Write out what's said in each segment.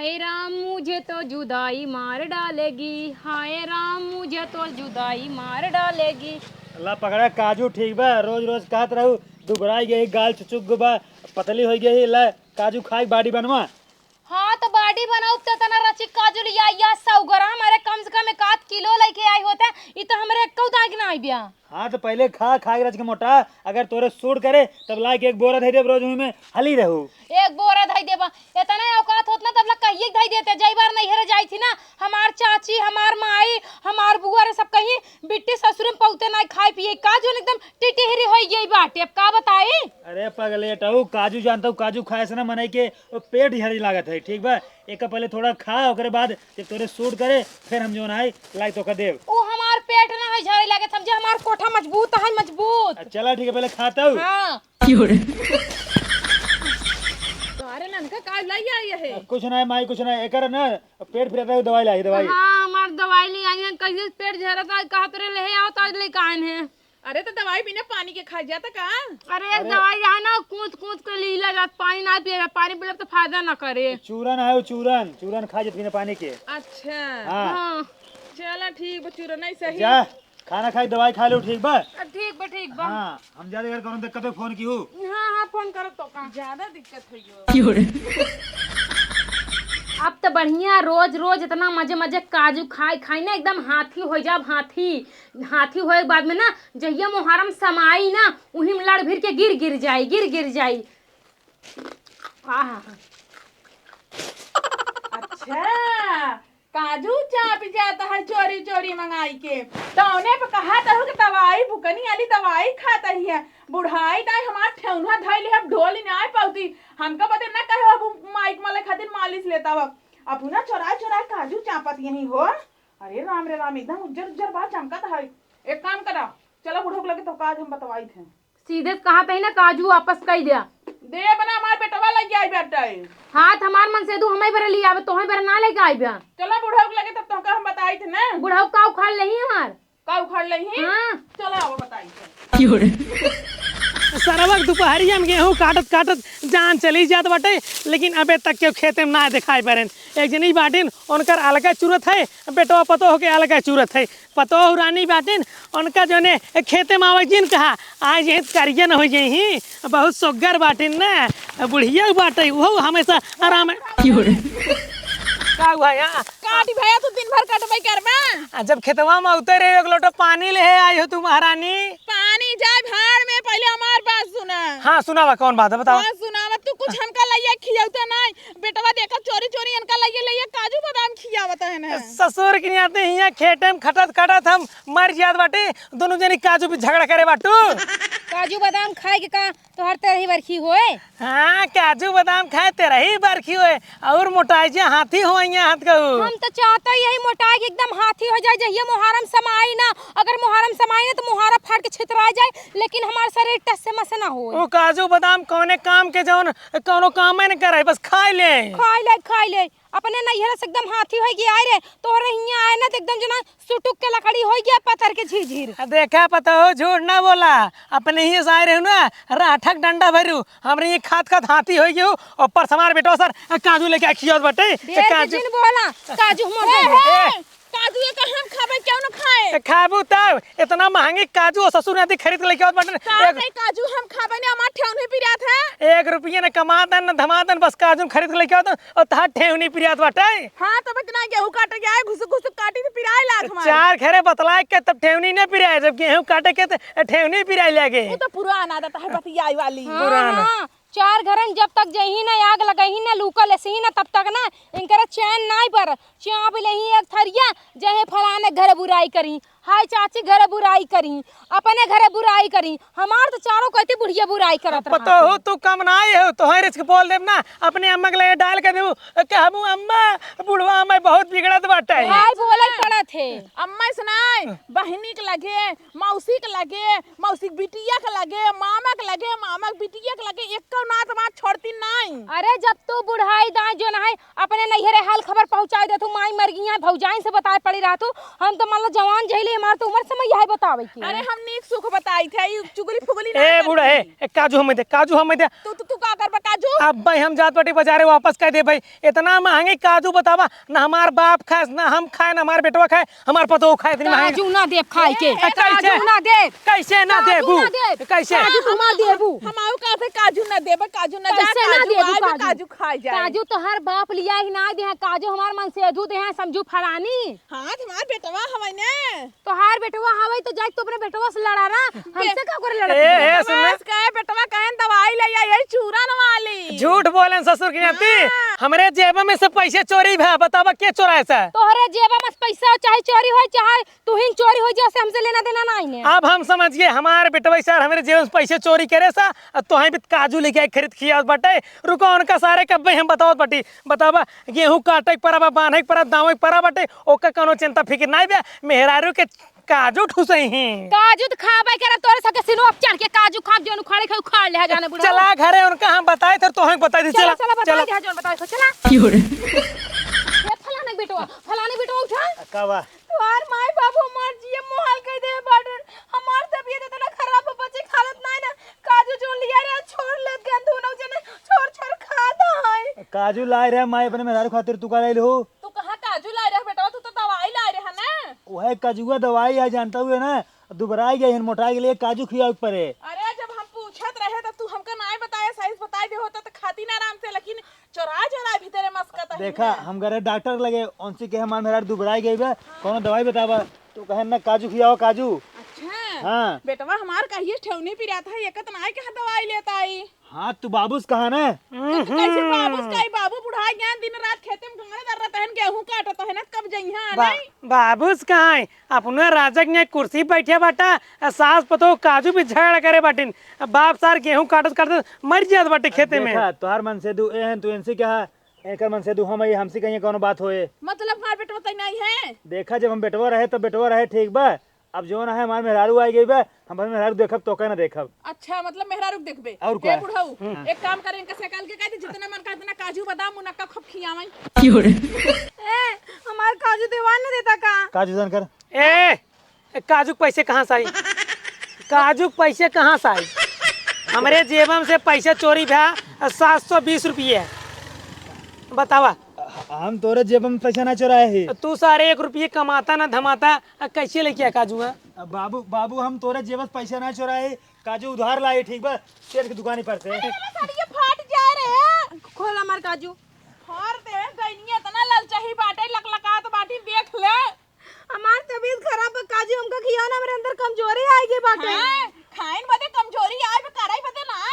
हाय राम मुझे तो जुदाई मार डालेगी, हाय राम मुझे तो जुदाई मार डालेगी। अल्लाह पकड़ा काजू ठीक बा। रोज रोज कहत रहू दुबराई गई गाल चुचुक बा पतली हो गई ला काजू खाई बाडी बनवा। हाँ तो बाडी बनाऊ तो तना रची काजू लिया या 100 ग्राम अरे कम से कम 1 किलो लेके आई होता ये तो हमरे एकौ दाग ना आई बिया। हाँ तो पहले खा खा रच के मोटा अगर तोरे सूट करे तब लाइक एक बोरा धई देब रोज में हली रहू। एक बोरा धई देबा इतना औकात होत ना तब ला कहिए धई देते। जई बार नैहर जाई थी ना हमार चाची हमार माई हमार बुआ रे सब कहीं बिट्टी ससुर में पौते ना खाई पिए काजू एकदम टिटिहरी होई गई बाटे। अब का बताई। अरे पगलेटऊ काजू जानता हूँ काजू खाए से ना मनाई के पेट हरी लागत है ठीक बा। एक पहले थोड़ा खा ओकरे बाद जब तोरे सूट करे फिर हम जो है लाई तो का देव। ओ हमार पेट ना है झरे लागे समझे हमार कोठा मजबूत है मजबूत। चला ठीक है पहले खाता हूँ। हां अरे ननका का लाई आई है। कुछ ना है माई कुछ ना है एकर ना पेट फिरता है दवाई लाई दवाई। हां हमार दवाई ले आई है कैसे पेट झरता कहा तोरे ले आओ तो ले कान है। अरे तो दवाई बिना पानी के खा जाता का। अरे एक दवाई है ना कूद कूद के लीला जात पानी ना पिए पानी पिले तो फायदा ना करे। चूरन है चूरन चूरन खा जत बिना पानी के। अच्छा हाँ हां चला ठीक बचूरा नहीं सही। जा खाना खाई दवाई खा लो ठीक बा। ठीक बा। हाँ हम ज्यादा अगर करूँ दिक्कत फोन की हूँ। हां फोन करो तो का ज्यादा दिक्कत है। अब तो बढ़िया रोज रोज इतना मजे मजे काजू खाई खाई ना एकदम हाथी हो जाब हाथी। हाथी होए के बाद में ना जहिया मुहर्रम समाई ना उही में लड़ भिड़ के गिर जाई। अच्छा काजू चाप जाता है चोरी चोरी मंगाई के तौने पे कहा था कि दवाई भुकनी वाली दवाई खाता ही है। बुढ़ाई दाई हमार ठेउना धइले हम ढोली ना आए पौती हमका बदे ना कहे अब माइक माले खातिर मालिश लेता वक्त अब ना चोरा काजू चापत यही हो। अरे राम रे राम एकदम उज्जर उज्जर बात चमकत है। एक काम करा चलो बुढ़ो को लगे तो काज हम बतवाई थे सीधे कहा था ना काजू वापस कर दिया दे बना हमार बेटवा लग जाए बेटा। हाथ हमार मन से दू हमें भर लिया अब तोहे भर ना लेके आई बा। चलो बुढ़ो को लगे तब तो हम बताई थे ना बुढ़ाऊ का उखाड़ लही हमार का उखाड़ लही। हां चलो अब बताई थे। सारा वक्त दोपहरिया में गेहूँ काटत काटत जान चली जात बाटे लेकिन अबे तक के खेते में ना दिखाई पड़े। एक जनी बाटिन उनकर अलगा चूरत है बेटवा पतो हो के अलगा चूरत है पतो रानी बाटिन उनका जो ने खेते में आवाजिन कहा आज यही करिए न हो जाही बहुत सोगर बाटिन ना बुढ़िया बाटे वो हमेशा आराम का हुआ यहाँ काटी भैया तू दिन भर कटवाई कर में। जब खेतवा में उतरे एक लोटा पानी ले आई हो तू महारानी। पानी जाए भाड़ में पहले हमार बात सुना। हाँ सुनावा कौन बात है बताओ। हाँ सुनावा तू कुछ हमका लइया खियावता नहीं बेटवा देखा चोरी चोरी इनका लइया काजू बादाम खियावता है ना। ससुर के आते हिया खेते में खटत खटत हम मर जात बाटे दोनों जनी काजू पे झगड़ा करे बाटू। काजू बादाम खाए के का तोहर तरह ही बरखी होए। हाँ काजू बादाम खाए तेरा ही बरखी होए और मोटाई जे हाथी हो हाथ कहू। हम तो चाहते यही मोटाई के एकदम हाथी हो जाए जहिया मुहर्रम समाई ना अगर मुहर्रम समाई ना तो मुहर्रम फाड़ के छितरा जाए लेकिन हमार शरीर टस से मस ना हो। वो काजू बादाम कौने काम के जौन कौनो काम न करे बस खाई ले अपने नैहर से एकदम हाथी हो गया रे तोरे हिया आए ना तो एकदम जना सुटुक के लकड़ी हो गया पत्थर के झीर देखा पता हो झूठ ना बोला अपने ही से आए रहे ना राठक डंडा भरू हमरे ये खात खात हाथी हो गयो ऊपर समार बेटो सर काजू लेके खियात बटे काजू बोला काजू हमर काजू ये हम खाबे क्यों न खाए खाबू तब इतना महंगी काजू ससुर ने खरीद के लेके आवत बटन काजू हम खाबे ने हमार ठेवनी पिरियात है। 1 रुपया न कमातन न धमातन बस काजू खरीद के लेके आवत और तहां ठेवनी पिरियात बाटे। हां तब इतना गेहूं काटे गया घुस घुस काटी तो पिराए लात हमार 4 खेरे बतलाए के तब ठेवनी न पिराए जब गेहूं काटे के तो ठेवनी पिराए लागे। वो तो पुराना आदत है बतियाई वाली। पुराना 4 घरन जब तक जही ना आग लगही ना लूकल ऐसे ही ना तब तक ना इनकर चैन नहीं पर चाप लेही एक थरिया जहे फलाने घर बुराई करी हाय चाची घर बुराई करी अपने घर बुराई करी हमार तो चारों कहती बुढ़िया बुराई करत पता हो तू कम ना आए हो तो रिस्क बोल देब ना अपने अम्मा के लगे डाल के देबू कहबू अम्मा बुढ़वा मैं बहुत बिगड़त बाटे। हाय बोले पड़ा थे अम्मा सुनाई बहनी के लगे मौसी के लगे मौसी के बिटिया के लगे मामा के लगे मामा के बिटिया के लगे एक नात बात छोड़ती नहीं। अरे जब तू बुढ़ाई दाई जो ना है अपने नैहरे हाल खबर पहुंचाई दे तू माई मर गई है भौजाइन से बताए पड़ी रहा तू हम तो मतलब जवान जहिले हमार तो उम्र समय यही बतावे की अरे हम नीक सुख बताई थे ई चुगली फुगली ना ए करती। बूढ़ा है काजू हमें दे काजू हमें दे। तू का कर काजू अब भाई हम जात बाटी बाजारे वापस कह दे भाई इतना महंगे काजू बतावा ना हमार बाप खाए ना हम खाए ना हमार बेटवा खाए हमार पतो खाए इतनी महंगे काजू ना देब खाए के कैसे काजू ना देब कैसे ना देबू कैसे काजू हमा देबू हम आऊ का थे काजू ना देबे काजू ना जा कैसे ना काजू देबू आए बे काजू? काजू खाई जाए काजू तो हर बाप लिया ही ना दे काजू हमार मन से अधू दे समझू फलानी हां तुम्हार बेटवा हवै ने तो हार बेटवा हवई तो जाई तो अपने बेटवा से लड़ा ना हमसे का करे लड़ा ए सुन बस कहे बेटवा कहन दवाई ले आई चूरन वाली झूठ बोले ससुर की नाती हमरे जेब में से पैसे चोरी भा बतावा के चोराए सा तोहरे जेबा में पैसा हो, चाहे चोरी हो चाहे तू ही चोरी हो जैसे हमसे लेना देना नहीं ने अब हम समझ गए हमारे बेटवा सर हमारे जेब से पैसे चोरी करे सा तो हम भी काजू लेके आए खरीद खिया बटे रुको उनका सारे कब्बे हम बताओ बटी बतावा गेहूं काटे परबा बांधे पर दावे पर बटे ओका कोनो चिंता फिक्र नहीं बे मेहरारू के काजू ठुसई ही काजू तो खाबे करे तोरे सके सिनो अब चढ़ के काजू खाब जोन उखाड़े खाऊ खाड़ ले जाने बुढ़ा चला घरे उनका हम बताए थे तो हम बताई थी चला चला चला बता चला दे जोन बताओ चला ये फलाने बेटवा उठा का बा तुम्हार माई बाबू मार जिए मोहाल कह दे बाडन हमार तबीयत इतना खराब है बच्चे हालत नहीं ना काजू जो लिया रे छोड़ ले के दोनों जने छोड़ छोड़ खा दा है काजू लाए रहे माई अपने मेहरारू खातिर तू का लाइल हो तू कहां काजू ला रहा बेटवा तू तो दवाई ला रहा ना वह काजूआ दवाई है जानता हुए ना दुबराई गई मोटाई के लिए काजू खिया पड़े अरे जब हम पूछत रहे तो तू हमका नहीं बताया सही बताई दे होता तो खाती ना आराम से लेकिन चोरा चोरा भी तेरे मस्कत है देखा हम गए डॉक्टर लगे उनसे कहे हमारे मेहरारू दुबराई गई बा कौन दवाई बतावा तो कहे ना काजू खियाओ काजू अच्छा हाँ बेटवा हमार कहिए ठेवनी पिरा था एकत ना के दवाई लेता आई हाँ तू बाबूस कहा ना तो कैसे बाबू काई बाबू बुढ़ा गया दिन रात खेते में घंगरे दर रहता है गेहूं काटता है ना कब जइहा नहीं बाबूस कहाँ है अपने राजक ने कुर्सी बैठे बाटा सास पतो काजू भी झगड़ा करे बाटिन बाप सार गेहूं काटत काटत मर जात बाटे खेते में देखा तोहार मन से दू एहन तू इनसे कहा एकर मन से दू हम हमसे कहीं कोनो बात होए मतलब हमार बेटवा तई नहीं है देखा जब हम बेटवा रहे तो बेटवा रहे ठीक बा अब जो ना है हमारे मेहरारू आई गई बा हमारे मेहरारू देखब तो का ना देखब अच्छा मतलब मेहरारू देखबे और क्या? बुढ़ाऊ एक काम करें इनका से काल के कहते जितना मन का इतना काजू बादाम मुनक्का खूब खियावई ए हमार काजू देवान न देता का काजू जान कर ए काजू के पैसे कहाँ से आई काजू के पैसे कहाँ से आई हमारे जेबम से पैसे चोरी भा 720 रुपये बतावा हम तोरे जेब में पैसा ना चुराए ही तू सारे 1 रुपये कमाता ना धमाता कैसे लेके आया काजू है बाबू बाबू हम तोरे जेब में पैसा ना चुराए काजू उधार लाए ठीक बा शेर की दुकान पर से ये फाट जा रहे हैं खोल हमार काजू फाड़ दे गईनी इतना ललचाही बाटे लकलकात बाटी देख ले हमार तबीयत खराब है काजू हमका खिया ना मेरे अंदर कमजोरी आएगी बाटे हां खाइन बदे कमजोरी आए पे कराई बदे ना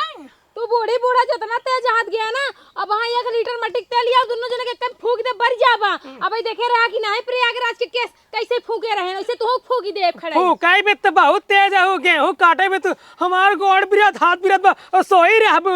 तू बूढ़ी बूढ़ा जितना तेज हाथ गया ना अब वहाँ 1 लीटर मट्टी के तेल लिया दोनों जने के एकदम फूक दे बढ़ जाबा अब देखे रहा कि नहीं प्रयागराज के केस कैसे फूके रहे वैसे तू फूकी दे खड़े फूकाई में तो बहुत तेज हो गेहूं काटे में तो हमार गोड़ बिरत हाथ बिरत सोई रहब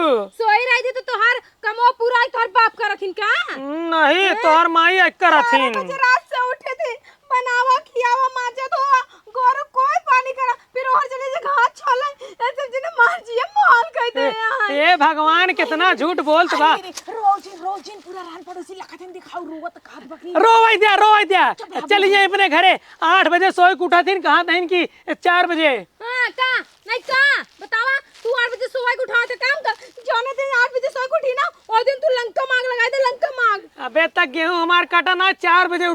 सोई रही थी तो तोहार कमो पूरा तोहार बाप का रखिन का नहीं तोहर माई कर रथिन मुझे रात से उठे थे बनावा खियावा माजा धोवा गोरो कोई पानी करा फिर और चले जे घाट छोला ऐसे जिने मार जिए माल कहते हैं ए भगवान कितना झूठ बोलत बा रोज पूरा रान पड़ोसी लखतन दिखाऊ रोवत खात बकी रोवाई दिया चलिए अपने घरे 8 बजे सोई के उठा थीन कहा थीन कि 4 बजे हां का नहीं का बतावा तू 8 बजे सोई के उठा के काम कर जौने दिन 8 बजे सोई के उठी ना और दिन तू लंका मांग लगाई दे लंका मांग अबे तक गेहूं हमार काटा ना 4 बजे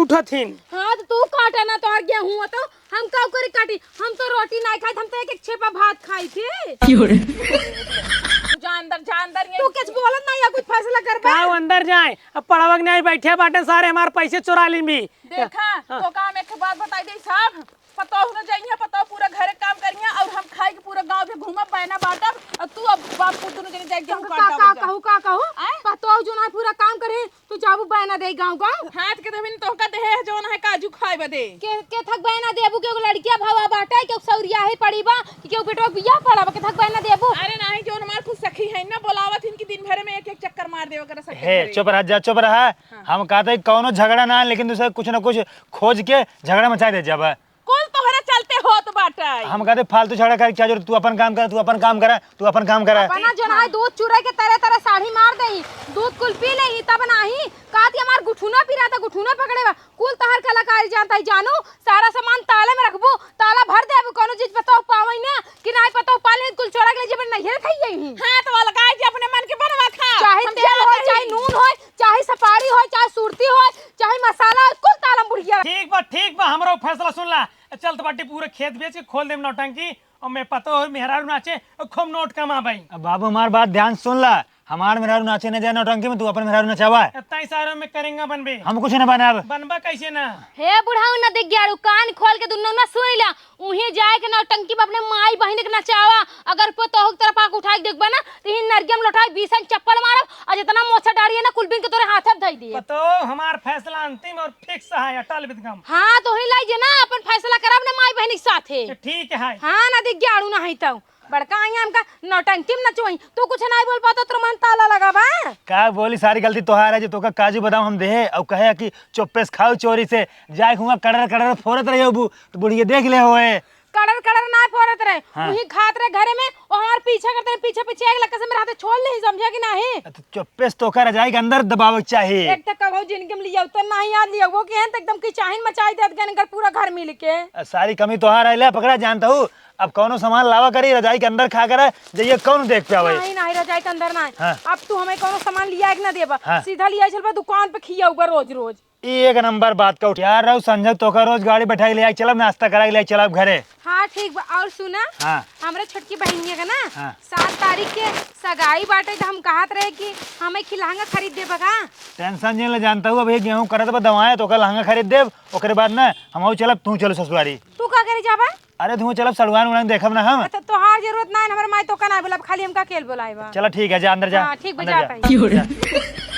उठा थीन हाँ तो तू काटे ना तोहर गेहूं तो हम का करे काटी हम तो रोटी नहीं खाई हम तो एक छेपा भात खाई थे जानदर ये तू कुछ बोलत नहीं या कुछ फैसला कर बा का अंदर जाए अब पड़ावक नहीं बैठे बाटे सारे हमारे पैसे चुरा ली भी देखा तो काम एक बात बताई दे साहब पतो न जाइए पतो पूरा घरे काम करिए और हम खाए के पूरा गांव के घूमब बहना बाटब और तू अब बाप को दोनों जने जाए गेहूं का कहू पतो जो ना पूरा काम करे तू जाबू बहना दे गांव हाथ के देबिन तो का देहे जोन है काजू खाए बदे के थक बहना देबू के लड़किया भावा बाटे के सौरिया है पड़ी बा कि बेटो बियाह पड़ा के थक बहना देबू अरे नहीं जोन हमार कुछ सखी है ना बोलावत इनकी दिन भर में एक चक्कर मार देव कर सकते हे चुप रह जा चुप रहा हम कहते कौनो झगड़ा ना लेकिन दूसरे कुछ ना कुछ खोज के झगड़ा मचा दे जब कुल तोहरे चलते होत बाटे हम कहते फालतू झगड़ा कर क्या जरूरत तू अपन काम कर तू अपन काम कर तू अपन काम कर बना जो ना दूध चूरे के तरह तरह साड़ी मार दई दूध कुल पी ले तब नाही काती हमार गुठुना पिरा था गुठुना पकड़े बा कुल तहर कलाकारी जानता है जानू सारा सामान ताले में रखबो ताला भर दे कोनो चीज बताओ पावई ना कि नहीं पता पाले कुल चोरा के ले जब नहीं खाई यही हाथ वाला गाय जी अपने मन के बनवा खा चाहे तेल हो चाहे नून हो चाहे सपारी हो चाहे सुरती हो चाहे मसाला हो कुल ताला बुढ़िया ठीक बा हमरो फैसला सुन ला चल तो बाटी पूरे खेत बेच के खोल देम नौटंकी और मैं पता हो मेहरारू नाचे और खूब नोट कमा भाई। अब बाबू हमार बात ध्यान सुन ला हमार मेहरारू नाचे न जाए नौटंकी में तू अपन मेहरारू नचावा इतना सारों में करेंगे बनबे हम कुछ न बनाब बनबा कैसे ना हे बुढ़ाऊ ना देख गया कान खोल के दुन्नो ना सुन ला उही जाए के नौटंकी में अपने माई बहन के नचावा अगर पतो हो तरफ आके उठा के देखबा ना तो ही नरगम लौटाई बीसन चप्पल मारब और जितना मोछा डाड़ी है ना कुलबिन के तोरे हाथ धई दिए पतो हमार फैसला अंतिम और फिक्स है अटल विदगम। हां तो ही लाई जे ना अपन फैसला करब ना माई बहन के साथे ठीक है हां ना देख गया ना है तो बड़का आया हमका नौटंकी में नचोई तू कुछ नहीं बोल पाता तो मन ताला लगा बा का बोली सारी गलती तोहार है जो तोका काजू बादाम हम दे और कहे कि चुप्पे से खाओ चोरी से जाए हुआ कड़र फोड़त रहे हो तो बुढ़िया देख ले होए कड़र ना फोड़त रहे हाँ। वही खात रहे घरे में और हमार पीछे करते पीछे एक लक्का से मेरे हाथ छोड़ ले समझा कि नहीं तो चुप्पे से तोका रजाई के अंदर दबाव चाहिए एक तक कहो जिनके में लिया तो नहीं याद लिया वो के एकदम की चाहिन मचाई देत गन पूरा घर मिल के सारी कमी तोहार है ले पकड़ा जानता हूँ अब कौनो सामान लावा करी रजाई के अंदर खा कर जाइए कौन देख पे आवे नहीं रजाई के अंदर नहीं हाँ। अब तू हमें कोनो सामान लिया कि ना देबा हाँ। सीधा लिया चल बा दुकान पे खिया ऊपर रोज एक नंबर बात का यार रहू संजय तोका रोज गाड़ी बैठाई ले आई चलब नाश्ता करा ले आई चलब घरे हाँ ठीक बा और सुना हाँ हमरे छोटकी बहनिया का ना हाँ। 7 तारीख के सगाई बाटे तो हम कहत रहे कि हमें खिलहंगा खरीद देबा का टेंशन नहीं ले जानता हूँ अभी गेहूँ करत बा दवाएं तो लहंगा खरीद देव ओकरे बाद ना हम चलब तू चलो ससुरारी तू का करे जाबा अरे तू चलब सड़वान उड़ान देखब ना हम तो तोहार जरूरत नहीं हमरे माई तो का ना बोला खाली हमका केल बोलाइबा चलो ठीक है जा अंदर जा हाँ ठीक बा अंदर जाता है